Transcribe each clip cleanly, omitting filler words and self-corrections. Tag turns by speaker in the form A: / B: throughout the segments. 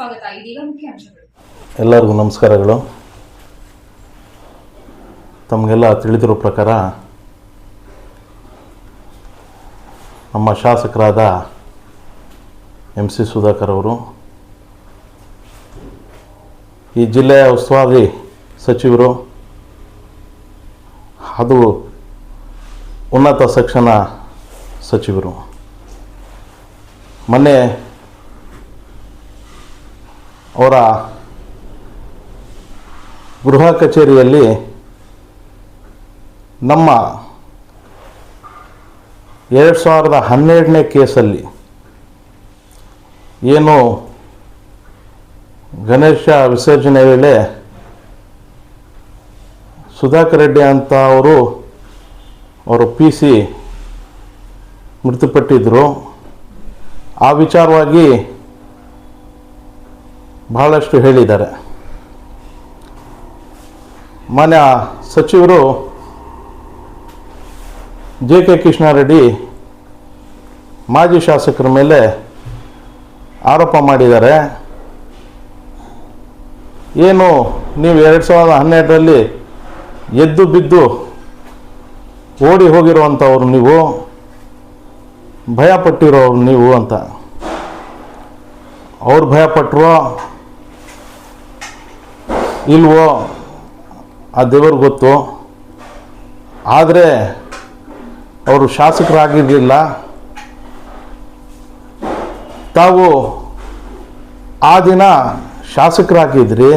A: ಸ್ವಾಗತ. ಇದೀಗ ಮುಖ್ಯಾಂಶಗಳು.
B: ಎಲ್ಲರಿಗೂ ನಮಸ್ಕಾರಗಳು. ತಮಗೆಲ್ಲ ತಿಳಿದಿರೋ ಪ್ರಕಾರ ನಮ್ಮ ಶಾಸಕರಾದ MC ಸುಧಾಕರ್ ಅವರು ಈ ಜಿಲ್ಲೆಯ ಉಸ್ತುವಾರಿ ಸಚಿವರು, ಅದು ಉನ್ನತ ಶಿಕ್ಷಣ ಸಚಿವರು, ಮೊನ್ನೆ ಅವರ ಗೃಹ ಕಚೇರಿಯಲ್ಲಿ ನಮ್ಮ 2012ನೇ ಕೇಸಲ್ಲಿ ಏನು ಗಣೇಶ ವಿಸರ್ಜನೆ ವೇಳೆ ಸುಧಾಕರ್ ರೆಡ್ಡಿ ಅಂತ ಅವರು PC ಮೃತಪಟ್ಟಿದ್ದರು. ಆ ವಿಚಾರವಾಗಿ ಬಹಳಷ್ಟು ಹೇಳಿದ್ದಾರೆ. ಮಾನ್ಯ ಸಚಿವರು JK ಕೃಷ್ಣಾರೆಡ್ಡಿ ಮಾಜಿ ಶಾಸಕರ ಮೇಲೆ ಆರೋಪ ಮಾಡಿದ್ದಾರೆ. ಏನು ನೀವು 2012ರಲ್ಲಿ ಎದ್ದು ಬಿದ್ದು ಓಡಿ ಹೋಗಿರುವಂಥವ್ರು ನೀವು, ಭಯಪಟ್ಟಿರೋರು ನೀವು ಅಂತ. ಅವ್ರು ಭಯಪಟ್ಟರೋ ಇಲ್ವೋ ಆ ದೇವ್ರಿಗೆ ಗೊತ್ತು. ಆದರೆ ಅವರು ಶಾಸಕರಾಗಿರಲಿಲ್ಲ. ತಾವು ಆ ದಿನ ಶಾಸಕರಾಗಿದ್ರಿ,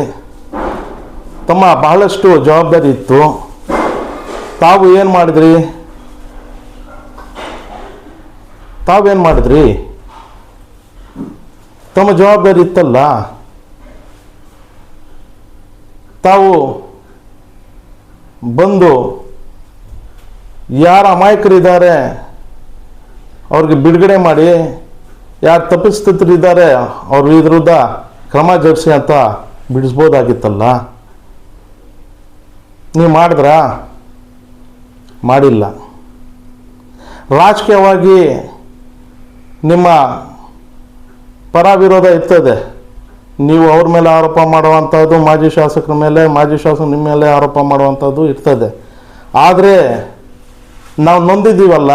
B: ತಮ್ಮ ಬಹಳಷ್ಟು ಜವಾಬ್ದಾರಿ ಇತ್ತು. ತಾವು ಏನು ಮಾಡಿದ್ರಿ? ತಾವೇನು ಮಾಡಿದ್ರಿ? ತಮ್ಮ ಜವಾಬ್ದಾರಿ ಇತ್ತಲ್ಲ. ತಾವು ಬಂದು ಯಾರು ಅಮಾಯಕರಿದ್ದಾರೆ ಅವ್ರಿಗೆ ಬಿಡುಗಡೆ ಮಾಡಿ, ಯಾರು ತಪ್ಪಿತಸ್ಥರಿದ್ದಾರೆ ಅವ್ರ ವಿರುದ್ಧ ಕ್ರಮ ಜರುಗಿಸಿ ಅಂತ ಬಿಡಿಸ್ಬೋದಾಗಿತ್ತಲ್ಲ. ನೀವು ಮಾಡಿದ್ರಾ? ಮಾಡಿಲ್ಲ. ರಾಜಕೀಯವಾಗಿ ನಿಮ್ಮ ಪರ ವಿರೋಧ ಇರ್ತದೆ. ನೀವು ಅವ್ರ ಮೇಲೆ ಆರೋಪ ಮಾಡುವಂಥದ್ದು, ಮಾಜಿ ಶಾಸಕರ ಮೇಲೆ, ಮಾಜಿ ಶಾಸಕರು ನಿಮ್ಮ ಮೇಲೆ ಆರೋಪ ಮಾಡುವಂಥದ್ದು ಇರ್ತದೆ. ಆದರೆ ನಾವು ನೊಂದಿದ್ದೀವಲ್ಲ,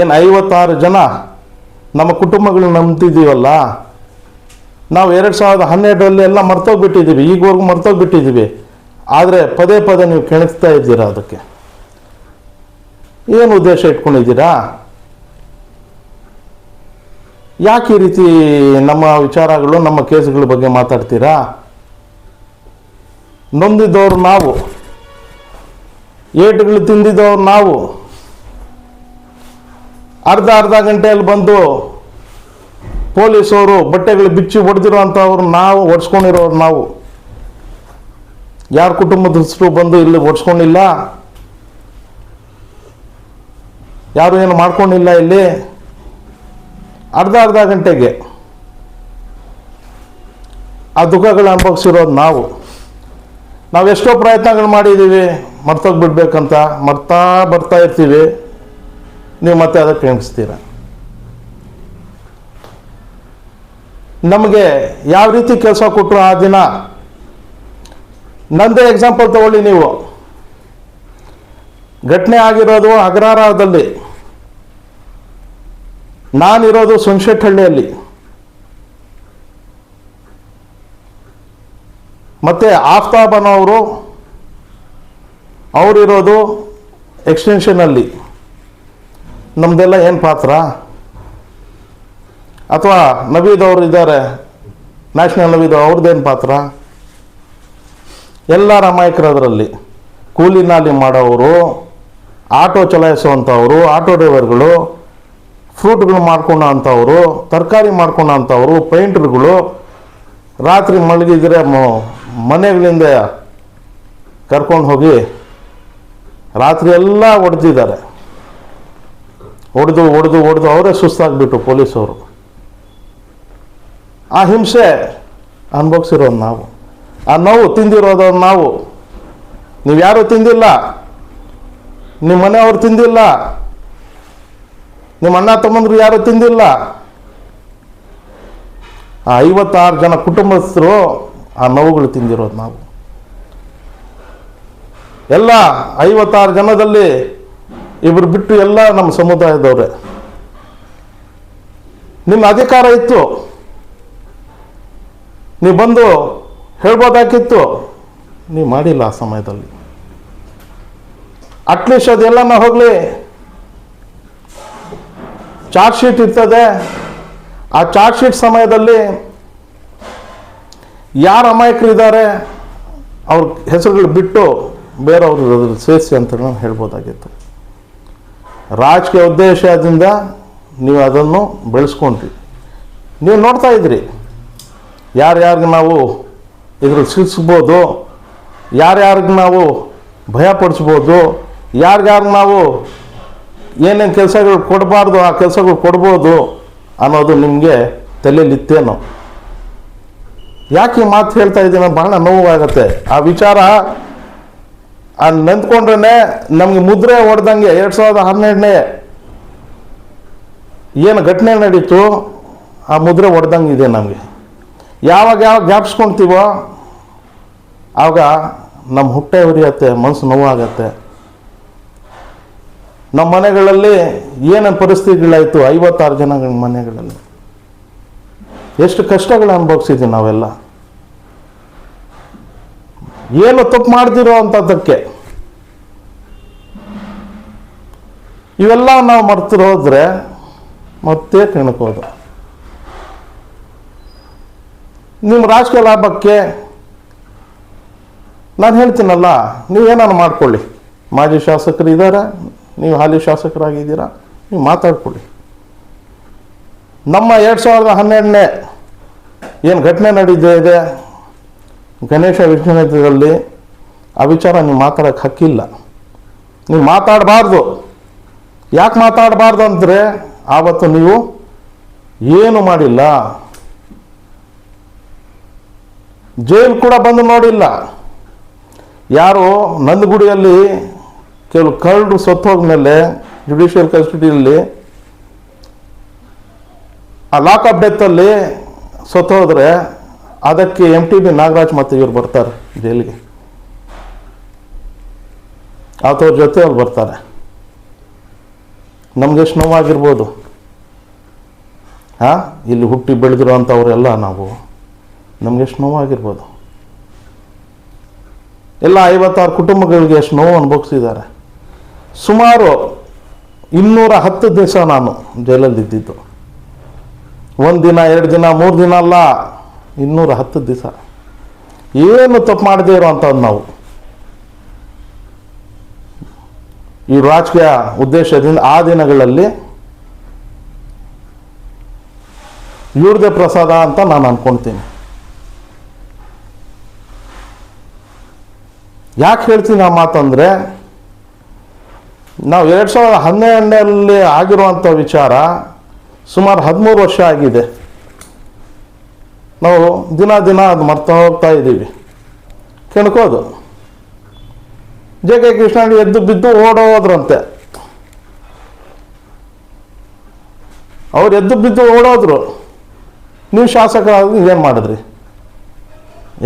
B: ಏನು 56 ಜನ ನಮ್ಮ ಕುಟುಂಬಗಳು ನಂಬ್ತಿದ್ದೀವಲ್ಲ, ನಾವು 2012ರಲ್ಲಿ ಎಲ್ಲ ಮರ್ತೋಗ್ಬಿಟ್ಟಿದ್ದೀವಿ, ಈಗವರೆಗೂ ಮರ್ತೋಗ್ಬಿಟ್ಟಿದ್ದೀವಿ. ಆದರೆ ಪದೇ ಪದೇ ನೀವು ಕೆಣಕ್ತಾ ಇದ್ದೀರಾ. ಅದಕ್ಕೆ ಏನು ಉದ್ದೇಶ ಇಟ್ಕೊಂಡಿದ್ದೀರಾ? ಯಾಕೆ ಈ ರೀತಿ ನಮ್ಮ ವಿಚಾರಗಳು, ನಮ್ಮ ಕೇಸುಗಳ ಬಗ್ಗೆ ಮಾತಾಡ್ತೀರಾ? ನೊಂದಿದ್ದವರು ನಾವು, ಏಟುಗಳು ತಿಂದಿದ್ದವ್ರು ನಾವು. ಅರ್ಧ ಗಂಟೆಯಲ್ಲಿ ಬಂದು ಪೊಲೀಸವರು ಬಟ್ಟೆಗಳು ಬಿಚ್ಚಿ ಹೊಡೆದಿರೋವಂಥವ್ರು ನಾವು, ಒಡ್ಸ್ಕೊಂಡಿರೋರು ನಾವು. ಯಾರ ಕುಟುಂಬದಷ್ಟು ಬಂದು ಇಲ್ಲಿ ಒಡ್ಸ್ಕೊಂಡಿಲ್ಲ, ಯಾರು ಏನು ಮಾಡ್ಕೊಂಡಿಲ್ಲ. ಇಲ್ಲಿ ಅರ್ಧ ಗಂಟೆಗೆ ಆ ದುಃಖಗಳು ಅನುಭವಿಸಿರೋದು ನಾವು. ನಾವೆಷ್ಟೋ ಪ್ರಯತ್ನಗಳು ಮಾಡಿದ್ದೀವಿ ಮರ್ತೋಗ್ಬಿಡ್ಬೇಕಂತ, ಬರ್ತಾ ಇರ್ತೀವಿ. ನೀವು ಮತ್ತೆ ಅದಕ್ಕೆ ನೆನೆಸ್ತೀರ. ನಮಗೆ ಯಾವ ರೀತಿ ಕೆಲಸ ಕೊಟ್ಟರು ಆ ದಿನ. ನಂದೇ ಎಕ್ಸಾಂಪಲ್ ತಗೊಳ್ಳಿ ನೀವು. ಘಟನೆ ಆಗಿರೋದು ಅಗ್ರಹಾರದಲ್ಲಿ, ನಾನಿರೋದು ಸುಂಶೆಟ್ಟಹಳ್ಳಿಯಲ್ಲಿ. ಮತ್ತು ಆಫ್ತಾಬ್ ಅನ್ನೋರು ಅವರಿರೋದು ಎಕ್ಸ್ಟೆನ್ಷನಲ್ಲಿ. ನಮ್ಮದೆಲ್ಲ ಏನು ಪಾತ್ರ? ಅಥವಾ ನವೀದ್ ಅವರು ಇದ್ದಾರೆ, ನ್ಯಾಷನಲ್ ನವೀದ್, ಅವ್ರದ್ದೇನು ಪಾತ್ರ? ಎಲ್ಲರ ಅಮಾಯಕರದರಲ್ಲಿ. ಕೂಲಿ ನಾಲಿ ಮಾಡೋರು, ಆಟೋ ಚಲಾಯಿಸುವಂಥವರು, ಆಟೋ ಡ್ರೈವರ್ಗಳು, ಫ್ರೂಟ್ಗಳು ಮಾಡ್ಕೊಳ್ಳೋ ಅಂಥವರು, ತರಕಾರಿ ಮಾಡ್ಕೊಳ್ಳೋ ಅಂಥವರು, ಪೇಂಟ್ರುಗಳು, ರಾತ್ರಿ ಮಲಗಿದ್ರೆ ಮನೆಗಳಿಂದ ಕರ್ಕೊಂಡು ಹೋಗಿ ರಾತ್ರಿ ಎಲ್ಲ ಹೊಡೆದಿದ್ದಾರೆ. ಹೊಡೆದು ಅವರೇ ಸುಸ್ತಾಗ್ಬಿಟ್ಟು ಪೊಲೀಸವರು. ಆ ಹಿಂಸೆ ಅನುಭವಿಸಿರೋದು ನಾವು, ಆ ನೋವು ತಿಂದಿರೋದು ನಾವು. ನೀವು ಯಾರೂ ತಿಂದಿಲ್ಲ, ನಿಮ್ಮ ಮನೆಯವ್ರು ತಿಂದಿಲ್ಲ, ನಿಮ್ಮ ಅಣ್ಣ ತಮ್ಮಂದ್ರು ಯಾರು ತಿಂದಿಲ್ಲ. ಆ 56 ಜನ ಕುಟುಂಬಸ್ಥರು ಆ ನೋವುಗಳು ತಿಂದಿರೋದು ನಾವು. ಎಲ್ಲ 56 ಜನದಲ್ಲಿ ಇಬ್ಬರು ಬಿಟ್ಟು ಎಲ್ಲ ನಮ್ಮ ಸಮುದಾಯದವ್ರೆ. ನಿಮ್ಮ ಅಧಿಕಾರ ಇತ್ತು, ನೀವು ಬಂದು ಹೇಳ್ಬೋದಾಗಿತ್ತು, ನೀವು ಮಾಡಿಲ್ಲ ಆ ಸಮಯದಲ್ಲಿ. ಅಟ್ಲೀಸ್ಟ್ ಅದೆಲ್ಲ ಹೋಗಲಿ, ಚಾರ್ಜ್ ಶೀಟ್ ಇರ್ತದೆ. ಆ ಚಾರ್ಜ್ ಶೀಟ್ ಸಮಯದಲ್ಲಿ ಯಾರು ಅಮಾಯಕರಿದ್ದಾರೆ ಅವ್ರ ಹೆಸರುಗಳು ಬಿಟ್ಟು ಬೇರೆಯವರು ಸೇರಿಸಿ ಅಂತ ನಾನು ಹೇಳ್ಬೋದಾಗಿತ್ತು. ರಾಜಕೀಯ ಉದ್ದೇಶದಿಂದ ನೀವು ಅದನ್ನು ಬೆಳೆಸ್ಕೊಂಡ್ರಿ. ನೀವು ನೋಡ್ತಾ ಇದ್ರಿ ಯಾರ್ಯಾರಿಗೆ ನಾವು ಇದ್ರಲ್ಲಿ ಸಿಗಿಸ್ಬೋದು, ಯಾರ್ಯಾರಿಗೆ ನಾವು ಭಯಪಡಿಸ್ಬೋದು, ಯಾರ್ಯಾರಿಗೆ ನಾವು ಏನೇನು ಕೆಲಸಗಳು ಕೊಡಬಾರ್ದು ಆ ಕೆಲಸಗಳು ಕೊಡ್ಬೋದು ಅನ್ನೋದು ನಿಮಗೆ ತಲೆಯಲ್ಲಿತ್ತೇನೋ. ಯಾಕೆ ಈ ಮಾತು ಹೇಳ್ತಾ ಇದ್ದೀನಿ, ಭಾಳ ನೋವಾಗತ್ತೆ ಆ ವಿಚಾರ. ನೆಂದ್ಕೊಂಡ್ರೆ ನಮಗೆ ಮುದ್ರೆ ಹೊಡೆದಂಗೆ 2012 ಏನು ಘಟನೆ ನಡೀತು ಆ ಮುದ್ರೆ ಹೊಡೆದಂಗೆ ಇದೆ ನಮಗೆ. ಯಾವಾಗ ಜ್ಞಾಪಿಸ್ಕೊಳ್ತೀವೋ ಆವಾಗ ನಮ್ಮ ಹೊಟ್ಟೆ ಉರಿಯತ್ತೆ, ಮನಸ್ಸು ನೋವಾಗತ್ತೆ. ನಮ್ಮ ಮನೆಗಳಲ್ಲಿ ಏನೇನು ಪರಿಸ್ಥಿತಿಗಳಾಯಿತು, 56 ಜನಗಳ ಮನೆಗಳಲ್ಲಿ ಎಷ್ಟು ಕಷ್ಟಗಳು ಅನುಭವಿಸಿದ್ವಿ ನಾವೆಲ್ಲ. ಏನು ತಪ್ಪು ಮಾಡ್ದಿರೋ ಅಂಥದ್ದಕ್ಕೆ ಇವೆಲ್ಲ ನಾವು ಮರ್ತಿರೋದ್ರೆ ಮತ್ತೆ ತಿಳ್ಕೋದು. ನಿಮ್ಮ ರಾಜಕೀಯ ಲಾಭಕ್ಕೆ ನಾನು ಹೇಳ್ತೀನಲ್ಲ, ನೀವೇನಾದ್ರು ಮಾಡ್ಕೊಳ್ಳಿ. ಮಾಜಿ ಶಾಸಕರು ಇದ್ದಾರೆ, ನೀವು ಹಾಲಿ ಶಾಸಕರಾಗಿದ್ದೀರಾ, ನೀವು ಮಾತಾಡ್ಕೊಳ್ಳಿ. ನಮ್ಮ 2012 ಏನು ಘಟನೆ ನಡೀತಿದೆ ಗಣೇಶ ವಿಶ್ವವಿದ್ಯಾಲಯದಲ್ಲಿ, ಆ ವಿಚಾರ ನೀವು ಮಾತಾಡೋಕ್ಕೆ ಹಕ್ಕಿಲ್ಲ. ನೀವು ಮಾತಾಡಬಾರ್ದು. ಯಾಕೆ ಮಾತಾಡಬಾರ್ದು ಅಂದರೆ ಆವತ್ತು ನೀವು ಏನು ಮಾಡಿಲ್ಲ, ಜೈಲು ಕೂಡ ಬಂದು ನೋಡಿಲ್ಲ. ಯಾರು ನಂದಗುಡಿಯಲ್ಲಿ ಕೆಲವು ಕಳ್ಳರು ಸತ್ತೋದ್ಮೇಲೆ ಜುಡಿಷಿಯಲ್ ಕಸ್ಟಡಿಯಲ್ಲಿ ಆ ಲಾಕಪ್ ಡೆತ್ತಲ್ಲಿ ಸತ್ತೋದ್ರೆ ಅದಕ್ಕೆ MTB ನಾಗರಾಜ್ ಮತ್ತು ಇವ್ರು ಬರ್ತಾರೆ ಜೈಲಿಗೆ, ಅವ್ರ ಜೊತೆ ಅವ್ರು ಬರ್ತಾರೆ. ನಮಗೆಷ್ಟು ನೋವಾಗಿರ್ಬೋದು. ಇಲ್ಲಿ ಹುಟ್ಟಿ ಬೆಳೆದಿರೋ ಅಂಥವರೆಲ್ಲ ನಾವು, ನಮಗೆಷ್ಟು ನೋವಾಗಿರ್ಬೋದು. ಎಲ್ಲ 56 ಕುಟುಂಬಗಳಿಗೆ ಎಷ್ಟು ನೋವು ಅನುಭವಿಸಿದ್ದಾರೆ. ಸುಮಾರು 210 ದಿವಸ ನಾನು ಜೈಲಲ್ಲಿ ಇದ್ದಿದ್ದು. 1 ದಿನ 2 ದಿನ 3 ದಿನ ಅಲ್ಲ, 210 ದಿವಸ. ಏನು ತಪ್ಪು ಮಾಡದೇ ಇರೋವಂಥದ್ದು ನಾವು ಈ ರಾಜಕೀಯ ಉದ್ದೇಶದಿಂದ ಆ ದಿನಗಳಲ್ಲಿ ಇವ್ರದೇ ಪ್ರಸಾದ ಅಂತ ನಾನು ಅನ್ಕೊಳ್ತೀನಿ. ಯಾಕೆ ಹೇಳ್ತೀನಿ ಆ ಮಾತಂದರೆ, ನಾವು 2012 ಆಗಿರುವಂಥ ವಿಚಾರ ಸುಮಾರು 13 ವರ್ಷ ಆಗಿದೆ. ನಾವು ದಿನ ಅದು ಮರ್ತಾ ಹೋಗ್ತಾ ಇದ್ದೀವಿ. ಕೆಣ್ಕೋದು JK ಕೃಷ್ಣಣ್ಣ ಎದ್ದು ಬಿದ್ದು ಓಡೋದ್ರಂತೆ. ಅವ್ರು ಎದ್ದು ಬಿದ್ದು ಓಡೋದ್ರು. ನೀವು ಶಾಸಕರಾಗಿ ಏನು ಮಾಡಿದ್ರಿ?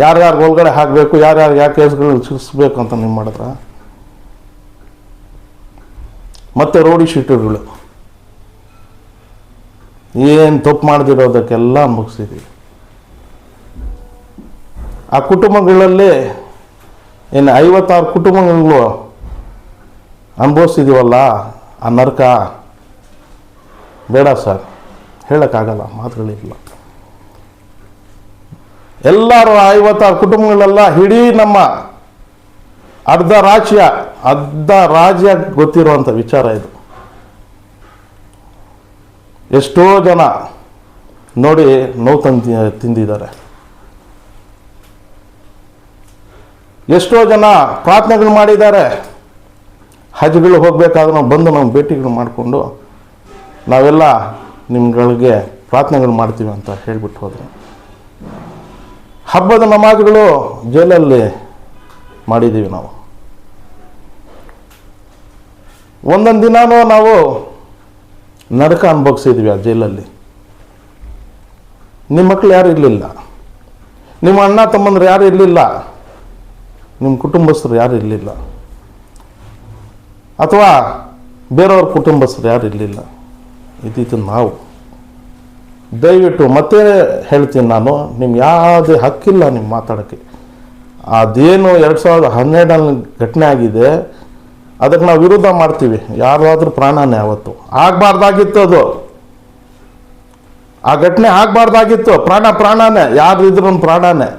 B: ಯಾರ್ಯಾರು ಒಳಗಡೆ ಹಾಕಬೇಕು, ಯಾರ್ಯಾರು ಯಾವ ಕೇಸ್ಗಳು ಸಿಗಿಸ್ಬೇಕು ಅಂತ ನೀವು ಮಾಡಿದ್ರ? ಮತ್ತೆ ರೋಡಿ ಶೀಟರ್ಗಳು ಏನು ತಪ್ಪು ಮಾಡದಿರೋದಕ್ಕೆಲ್ಲ ಮುಗಿಸಿದ್ವಿ. ಆ ಕುಟುಂಬಗಳಲ್ಲಿ ಏನು 56 ಕುಟುಂಬಗಳು ಅನುಭವಿಸಿದೀವಲ್ಲ, ಆ ನರಕ ಬೇಡ ಸರ್, ಹೇಳೋಕ್ಕಾಗಲ್ಲ, ಮಾತುಗಳಿಲ್ಲ. ಎಲ್ಲರೂ 56 ಕುಟುಂಬಗಳೆಲ್ಲ ಇಡೀ ನಮ್ಮ ಅರ್ಧ ರಾಜ್ಯ ಗೊತ್ತಿರುವಂಥ ವಿಚಾರ ಇದು. ಎಷ್ಟೋ ಜನ ನೋಡಿ ನೋವು ತಿಂದಿದ್ದಾರೆ. ಎಷ್ಟೋ ಜನ ಪ್ರಾರ್ಥನೆಗಳು ಮಾಡಿದ್ದಾರೆ. ಹಜ್ಗಳು ಹೋಗಬೇಕಾದ್ರೆ ನಾವು ಬಂದು ನಾವು ಭೇಟಿಗಳು ಮಾಡಿಕೊಂಡು ನಾವೆಲ್ಲ ನಿಮ್ಗಳಿಗೆ ಪ್ರಾರ್ಥನೆಗಳು ಮಾಡ್ತೀವಿ ಅಂತ ಹೇಳಿಬಿಟ್ಟು ಹೋದರು. ಹಬ್ಬದ ನಮಾಜ್ಗಳು ಜೈಲಲ್ಲಿ ಮಾಡಿದ್ದೀವಿ ನಾವು. ಒಂದೊಂದು ದಿನವೂ ನಾವು ನರಕ ಅನುಭವಿಸಿದ್ವಿ ಆ ಜೈಲಲ್ಲಿ. ನಿಮ್ಮ ಮಕ್ಕಳು ಯಾರು ಇರಲಿಲ್ಲ, ನಿಮ್ಮ ಅಣ್ಣ ತಮ್ಮಂದ್ರು ಯಾರು ಇರಲಿಲ್ಲ, ನಿಮ್ಮ ಕುಟುಂಬಸ್ಥರು ಯಾರು ಇರಲಿಲ್ಲ, ಅಥವಾ ಬೇರೆಯವ್ರ ಕುಟುಂಬಸ್ಥರು ಯಾರು ಇರಲಿಲ್ಲ. ಇದ್ದಿದ್ದು ನಾವು. ದಯವಿಟ್ಟು ಮತ್ತೆ ಹೇಳ್ತೀನಿ ನಾನು, ನಿಮ್ಗೆ ಯಾವುದೇ ಹಕ್ಕಿಲ್ಲ ನಿಮ್ಮ ಮಾತಾಡೋಕ್ಕೆ. ಅದೇನು 2012 ಘಟನೆ ಆಗಿದೆ, ಅದಕ್ಕೆ ನಾವು ವಿರೋಧ ಮಾಡ್ತೀವಿ. ಯಾರಾದರೂ ಪ್ರಾಣನೇ ಅವತ್ತು ಆಗಬಾರ್ದಾಗಿತ್ತು, ಅದು ಆ ಘಟನೆ ಆಗಬಾರ್ದಾಗಿತ್ತು. ಪ್ರಾಣನೇ, ಯಾರು ಇದ್ರೂ ಪ್ರಾಣನೇ,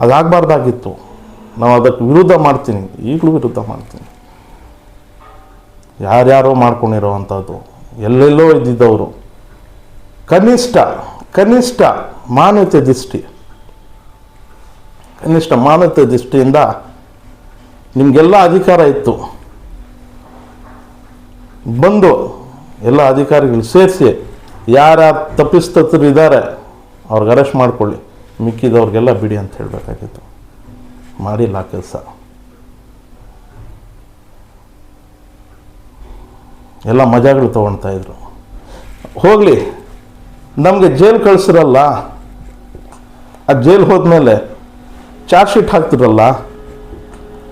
B: ಅದಾಗಬಾರ್ದಾಗಿತ್ತು. ನಾವು ಅದಕ್ಕೆ ವಿರೋಧ ಮಾಡ್ತೀನಿ, ಈಗಲೂ ವಿರೋಧ ಮಾಡ್ತೀನಿ. ಯಾರ್ಯಾರೋ ಮಾಡ್ಕೊಂಡಿರೋ ಅಂಥದ್ದು, ಎಲ್ಲೆಲ್ಲೋ ಇದ್ದಿದ್ದವರು. ಕನಿಷ್ಠ ಮಾನವೀಯತೆ ದೃಷ್ಟಿಯಿಂದ ನಿಮಗೆಲ್ಲ ಅಧಿಕಾರ ಇತ್ತು. ಬಂದು ಎಲ್ಲ ಅಧಿಕಾರಿಗಳು ಸೇರಿಸಿ ಯಾರ್ಯಾರು ತಪ್ಪಿಸ್ತರು ಇದ್ದಾರೆ ಅವ್ರಿಗೆ ಅರೆಸ್ಟ್ ಮಾಡ್ಕೊಳ್ಳಿ, ಮಿಕ್ಕಿದವ್ರಿಗೆಲ್ಲ ಬಿಡಿ ಅಂತ ಹೇಳಬೇಕಾಗಿತ್ತು. ಮಾಡಿಲ್ಲ ಕೆಲಸ. ಎಲ್ಲ ಮಜಾಗಳು ತೊಗೊಳ್ತಾಯಿದ್ರು. ಹೋಗಲಿ, ನಮಗೆ ಜೈಲು ಕಳಿಸಿರಲ್ಲ, ಆ ಜೈಲು ಹೋದ್ಮೇಲೆ ಚಾರ್ಜ್ ಶೀಟ್ ಹಾಕ್ತಿರಲ್ಲ,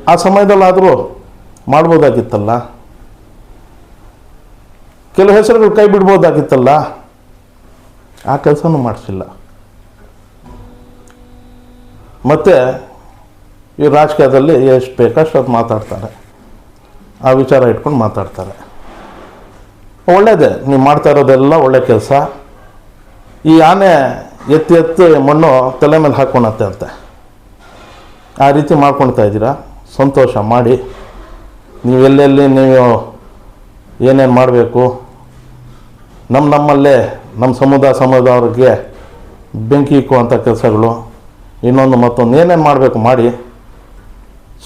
B: ಆ ಸಮಯದಲ್ಲಾದರೂ ಮಾಡ್ಬೋದಾಗಿತ್ತಲ್ಲ, ಕೆಲವು ಹೆಸರುಗಳು ಕೈ ಬಿಡ್ಬೋದಾಗಿತ್ತಲ್ಲ. ಆ ಕೆಲಸನೂ ಮಾಡಿಸಿಲ್ಲ. ಮತ್ತು ಈ ರಾಜಕೀಯದಲ್ಲಿ ಎಷ್ಟು ಬೇಕಷ್ಟು ಅದು ಮಾತಾಡ್ತಾರೆ, ಆ ವಿಚಾರ ಇಟ್ಕೊಂಡು ಮಾತಾಡ್ತಾರೆ. ಒಳ್ಳೆಯದೇ, ನೀವು ಮಾಡ್ತಾ ಇರೋದೆಲ್ಲ ಒಳ್ಳೆ ಕೆಲಸ. ಈ ಆನೆ ಎತ್ತಿ ಮಣ್ಣು ತಲೆ ಮೇಲೆ ಹಾಕ್ಕೊಳತ್ತೆ ಅಂತೆ, ಆ ರೀತಿ ಮಾಡ್ಕೊಳ್ತಾ ಇದ್ದೀರಾ. ಸಂತೋಷ, ಮಾಡಿ. ನೀವು ಎಲ್ಲೆಲ್ಲಿ ನೀವು ಏನೇನು ಮಾಡಬೇಕು, ನಮ್ಮಲ್ಲೇ ನಮ್ಮ ಸಮುದಾಯವ್ರಿಗೆ ಬೆಂಕಿ ಇಕ್ಕುವಂಥ ಕೆಲಸಗಳು, ಇನ್ನೊಂದು ಮತ್ತೊಂದು ಏನೇನು ಮಾಡಬೇಕು ಮಾಡಿ.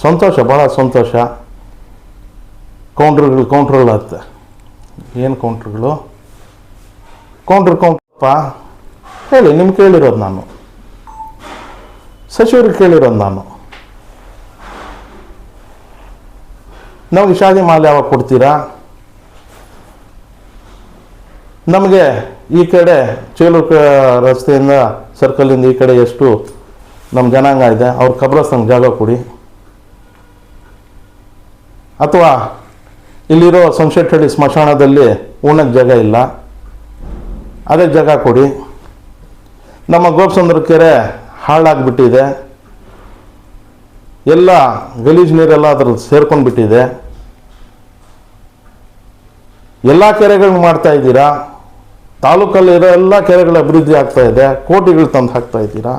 B: ಸಂತೋಷ, ಭಾಳ ಸಂತೋಷ. ಕೌಂಟ್ರುಗಳಾಗುತ್ತೆ. ಏನು ಕೌಂಟ್ರುಗಳು? ಕೌಂಟ್ರಪ್ಪ ಹೇಳಿ, ನಿಮ್ಗೆ ಕೇಳಿರೋದು ನಾನು, ಸಚಿವರಿಗೆ ಕೇಳಿರೋದು ನಾನು. ನಮಗೆ ಶಾದಿ ಮಾಲೆ ಯಾವಾಗ ಕೊಡ್ತೀರಾ? ನಮಗೆ ಈ ಕಡೆ ಚೇಲೂರು ರಸ್ತೆಯಿಂದ ಸರ್ಕಲಿಂದ ಈ ಕಡೆ ಎಷ್ಟು ನಮ್ಮ ಜನಾಂಗ ಇದೆ, ಅವ್ರ ಕಬ್ರಸ್ತಾನ ಜಾಗ ಕೊಡಿ. ಅಥವಾ ಇಲ್ಲಿರೋ ಸಂಶೆಟ್ಟಹಳ್ಳಿ ಸ್ಮಶಾನದಲ್ಲಿ ಉಣ್ಣಕ್ಕೆ ಜಾಗ ಇಲ್ಲ, ಅದಕ್ಕೆ ಜಾಗ ಕೊಡಿ. ನಮ್ಮ ಗೋಪಸಂದ್ರ ಕೆರೆ ಹಾಳಾಗಿಬಿಟ್ಟಿದೆ, ಎಲ್ಲ ಗಲೀಜು ನೀರೆಲ್ಲ ಅದ್ರಲ್ಲಿ ಸೇರ್ಕೊಂಡ್ಬಿಟ್ಟಿದೆ. ಎಲ್ಲ ಕೆರೆಗಳನ್ನ ಮಾಡ್ತಾ ಇದ್ದೀರಾ, ತಾಲೂಕಲ್ಲಿರೋ ಎಲ್ಲ ಕೆರೆಗಳ ಅಭಿವೃದ್ಧಿ ಆಗ್ತಾ ಇದೆ, ಕೋಟಿಗಳು ತಂದು ಹಾಕ್ತಾ ಇದ್ದೀರಾ.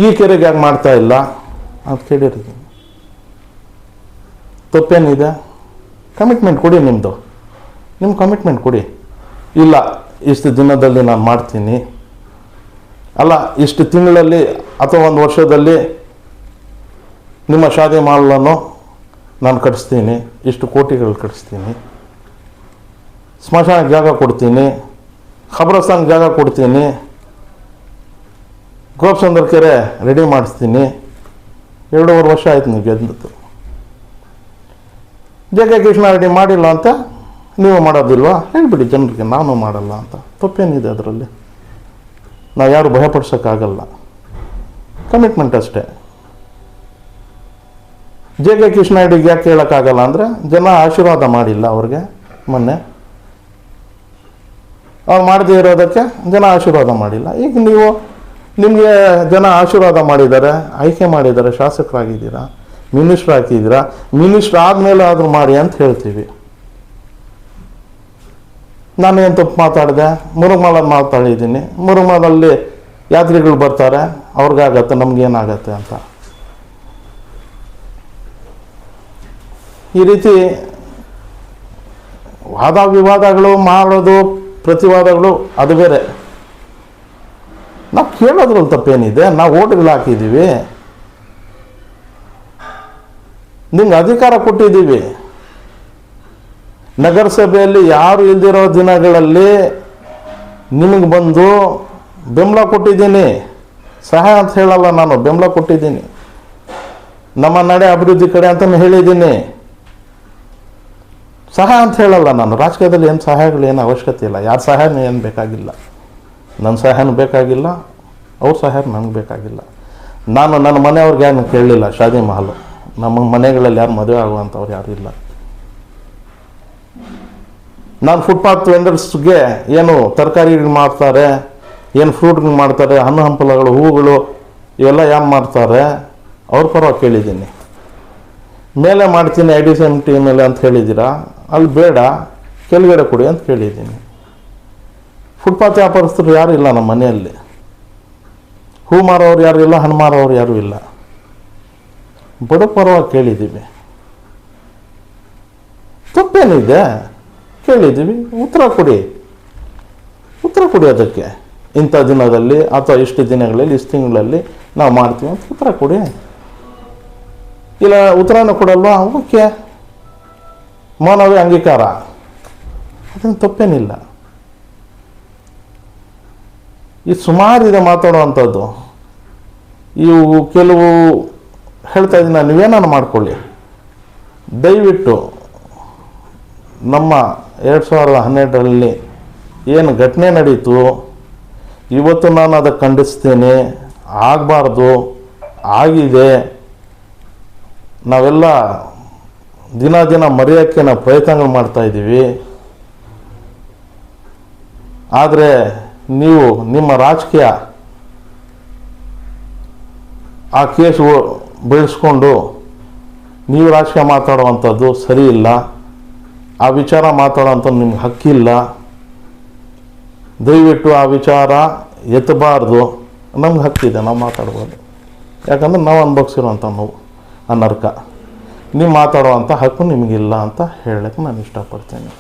B: ಈ ಕೆರೆಗೆ ಯಾಕೆ ಮಾಡ್ತಾ ಇಲ್ಲ ಅಂತ ಕೇಳಿರ್ತೀನಿ. ತಪ್ಪೇನಿದೆ? ಕಮಿಟ್ಮೆಂಟ್ ಕೊಡಿ, ನಿಮ್ಮ ಕಮಿಟ್ಮೆಂಟ್ ಕೊಡಿ. ಇಲ್ಲ, ಇಷ್ಟು ದಿನದಲ್ಲಿ ನಾನು ಮಾಡ್ತೀನಿ, ಅಲ್ಲ ಇಷ್ಟು ತಿಂಗಳಲ್ಲಿ ಅಥವಾ ಒಂದು ವರ್ಷದಲ್ಲಿ ನಿಮ್ಮ ಶಾದಿ ಮಾಲನ್ನು ನಾನು ಕಟ್ಟಿಸ್ತೀನಿ, ಇಷ್ಟು ಕೋಟಿಗಳು ಕಟ್ಟಿಸ್ತೀನಿ, ಸ್ಮಶಾನಕ್ಕೆ ಜಾಗ ಕೊಡ್ತೀನಿ, ಖಬ್ರಸ್ತಾನಕ್ಕೆ ಜಾಗ ಕೊಡ್ತೀನಿ, ಗೋಪಸಂದ್ರ ಕೆರೆ ರೆಡಿ ಮಾಡಿಸ್ತೀನಿ. 2.5 ವರ್ಷ ಆಯ್ತು ನೀವು ಗೆದ್ದು. ಜೆ.ಕೆ. ಕೃಷ್ಣಾರೆಡ್ಡಿ ಮಾಡಿಲ್ಲ ಅಂತ ನೀವು ಮಾಡೋದಿಲ್ವಾ? ಹೇಳ್ಬಿಡಿ ಜನರಿಗೆ, ನಾನು ಮಾಡಲ್ಲ ಅಂತ. ತಪ್ಪೇನಿದೆ ಅದರಲ್ಲಿ? ನಾವು ಯಾರು ಭಯಪಡ್ಸೋಕ್ಕಾಗಲ್ಲ. ಕಮಿಟ್ಮೆಂಟ್ ಅಷ್ಟೇ. ಜೆ.ಕೆ. ಕೃಷ್ಣಾರೆಡ್ಡಿಗೆ ಯಾಕೆ ಹೇಳೋಕ್ಕಾಗಲ್ಲ ಅಂದರೆ, ಜನ ಆಶೀರ್ವಾದ ಮಾಡಿಲ್ಲ ಅವ್ರಿಗೆ. ಮೊನ್ನೆ ಅವ್ರು ಮಾಡದೇ ಇರೋದಕ್ಕೆ ಜನ ಆಶೀರ್ವಾದ ಮಾಡಿಲ್ಲ. ಈಗ ನಿಮಗೆ ಜನ ಆಶೀರ್ವಾದ ಮಾಡಿದ್ದಾರೆ, ಆಯ್ಕೆ ಮಾಡಿದ್ದಾರೆ, ಶಾಸಕರಾಗಿದ್ದೀರಾ, ಮಿನಿಸ್ಟ್ರ್ ಹಾಕಿದ್ದೀರಾ. ಮಿನಿಸ್ಟ್ರ್ ಆದಮೇಲೆ ಆದರೂ ಮಾಡಿ ಅಂತ ಹೇಳ್ತೀವಿ. ನಾನೇನು ತಪ್ಪು ಮಾತಾಡಿದೆ? ಮುರುಘಮಾಲಲ್ಲಿ ಮಾತಾಡಿದ್ದೀನಿ. ಮುರುಘಮಾಲಲ್ಲಿ ಯಾತ್ರಿಗಳು ಬರ್ತಾರೆ, ಅವ್ರಿಗಾಗತ್ತೆ, ನಮಗೇನಾಗತ್ತೆ ಅಂತ. ಈ ರೀತಿ ವಾದ ವಿವಾದಗಳು ಮಾಡೋದು, ಪ್ರತಿವಾದಗಳು, ಅದು ಬೇರೆ. ನಾವು ಕೇಳೋದ್ರಲ್ಲಿ ತಪ್ಪೇನಿದೆ? ನಾವು ಓಟ್ಗಳು ಹಾಕಿದ್ದೀವಿ, ನಿಮ್ಗೆ ಅಧಿಕಾರ ಕೊಟ್ಟಿದ್ದೀವಿ. ನಗರಸಭೆಯಲ್ಲಿ ಯಾರು ಇಲ್ದಿರೋ ದಿನಗಳಲ್ಲಿ ನಿಮಗೆ ಬಂದು ಬೆಂಬಲ ಕೊಟ್ಟಿದ್ದೀನಿ. ಸಹಾಯ ಅಂತ ಹೇಳಲ್ಲ ನಾನು, ಬೆಂಬಲ ಕೊಟ್ಟಿದ್ದೀನಿ. ನಮ್ಮ ನಡೆ ಅಭಿವೃದ್ಧಿ ಕಡೆ ಅಂತಲೂ ಹೇಳಿದ್ದೀನಿ. ಸಹಾಯ ಅಂತ ಹೇಳಲ್ಲ ನಾನು. ರಾಜಕೀಯದಲ್ಲಿ ಏನು ಸಹಾಯಗಳು ಏನು ಅವಶ್ಯಕತೆ ಇಲ್ಲ, ಯಾರ ಸಹಾಯನೂ ಏನು ಬೇಕಾಗಿಲ್ಲ. ನನ್ನ ಸಹಾಯನೂ ಬೇಕಾಗಿಲ್ಲ, ಅವ್ರ ಸಹಾಯ ನನಗೆ ಬೇಕಾಗಿಲ್ಲ. ನಾನು ನನ್ನ ಮನೆಯವ್ರಿಗೆ ಏನು ಕೇಳಲಿಲ್ಲ ಶಾದಿ ಮಹಲು. ನಮ್ಮ ಮನೆಗಳಲ್ಲಿ ಯಾರು ಮದುವೆ ಆಗುವಂಥವ್ರು ಯಾರೂ ಇಲ್ಲ. ನಾನು ಫುಟ್ಪಾತ್ ವೆಂಡರ್ಸ್ಗೆ ಏನು ತರಕಾರಿಗಳು ಮಾಡ್ತಾರೆ, ಏನು ಫ್ರೂಟ್ಗಳು ಮಾಡ್ತಾರೆ, ಹಣ್ಣು ಹಂಪಲುಗಳು, ಹೂಗಳು ಇವೆಲ್ಲ ಏನು ಮಾಡ್ತಾರೆ ಅವ್ರ ಪರವಾಗಿ ಕೇಳಿದ್ದೀನಿ. ಮೇಲೆ ಮಾಡ್ತೀನಿ IDCMT ಮೇಲೆ ಅಂತ ಹೇಳಿದ್ದೀರಾ, ಅಲ್ಲಿ ಬೇಡ ಕೆಳಗಡೆ ಕೊಡಿ ಅಂತ ಕೇಳಿದ್ದೀನಿ. ಫುಟ್ಪಾತ್ ವ್ಯಾಪಾರಸ್ಥರು ಯಾರೂ ಇಲ್ಲ ನಮ್ಮ ಮನೆಯಲ್ಲಿ. ಹೂ ಮಾರೋರು ಯಾರೂ ಇಲ್ಲ, ಹಣ್ಣು ಮಾರೋರು ಯಾರೂ ಇಲ್ಲ. ಬಡ ಪರವಾಗಿ ಕೇಳಿದ್ದೀವಿ. ತಪ್ಪೇನಿದೆ? ಕೇಳಿದ್ದೀವಿ, ಉತ್ತರ ಕೊಡಿ ಅದಕ್ಕೆ. ಇಂಥ ದಿನದಲ್ಲಿ ಅಥವಾ ಇಷ್ಟು ದಿನಗಳಲ್ಲಿ ಇಷ್ಟು ತಿಂಗಳಲ್ಲಿ ನಾವು ಮಾಡ್ತೀವಿ ಅಂತ ಉತ್ತರ ಕೊಡಿ. ಇಲ್ಲ ಉತ್ತರನ ಕೊಡಲ್ವಾ? ಓಕೆ, ಮೌನವೇ ಅಂಗೀಕಾರ, ಅದನ್ನು ತಪ್ಪೇನಿಲ್ಲ. ಈ ಸುಮಾರಿದೆ ಮಾತಾಡುವಂಥದ್ದು. ಇವು ಕೆಲವು ಹೇಳ್ತಾ ಇದ್ದೀನಿ, ನೀವೇನಾರು ಮಾಡ್ಕೊಳ್ಳಿ. ದಯವಿಟ್ಟು ನಮ್ಮ 2012ರಲ್ಲಿ ಏನು ಘಟನೆ ನಡೀತು, ಇವತ್ತು ನಾನು ಅದಕ್ಕೆ ಖಂಡಿಸ್ತೀನಿ. ಆಗಬಾರ್ದು, ಆಗಿದೆ. ನಾವೆಲ್ಲ ದಿನ ಮರೆಯೋಕ್ಕೆ ನಾವು ಪ್ರಯತ್ನಗಳು ಮಾಡ್ತಾಯಿದ್ದೀವಿ. ಆದರೆ ನೀವು ನಿಮ್ಮ ರಾಜಕೀಯ ಆ ಕೇಸು ಬೆಳೆಸ್ಕೊಂಡು ನೀವು ರಾಜಕೀಯ ಮಾತಾಡುವಂಥದ್ದು ಸರಿ ಇಲ್ಲ. ಆ ವಿಚಾರ ಮಾತಾಡೋವಂಥದ್ದು ನಿಮ್ಗೆ ಹಕ್ಕಿಲ್ಲ. ದಯವಿಟ್ಟು ಆ ವಿಚಾರ ಎತ್ತಬಾರ್ದು. ನಮ್ಗೆ ಹಕ್ಕಿದೆ, ನಾವು ಮಾತಾಡ್ಬೋದು. ಯಾಕಂದ್ರೆ ನಾವು ಅನುಭವಿಸಿರೋಂಥ ನೋವು, ಆ ನರಕ. ನೀವು ಮಾತಾಡುವಂಥ ಹಕ್ಕು ನಿಮಗಿಲ್ಲ ಅಂತ ಹೇಳಕ್ಕೆ ನಾನು ಇಷ್ಟಪಡ್ತೇನೆ.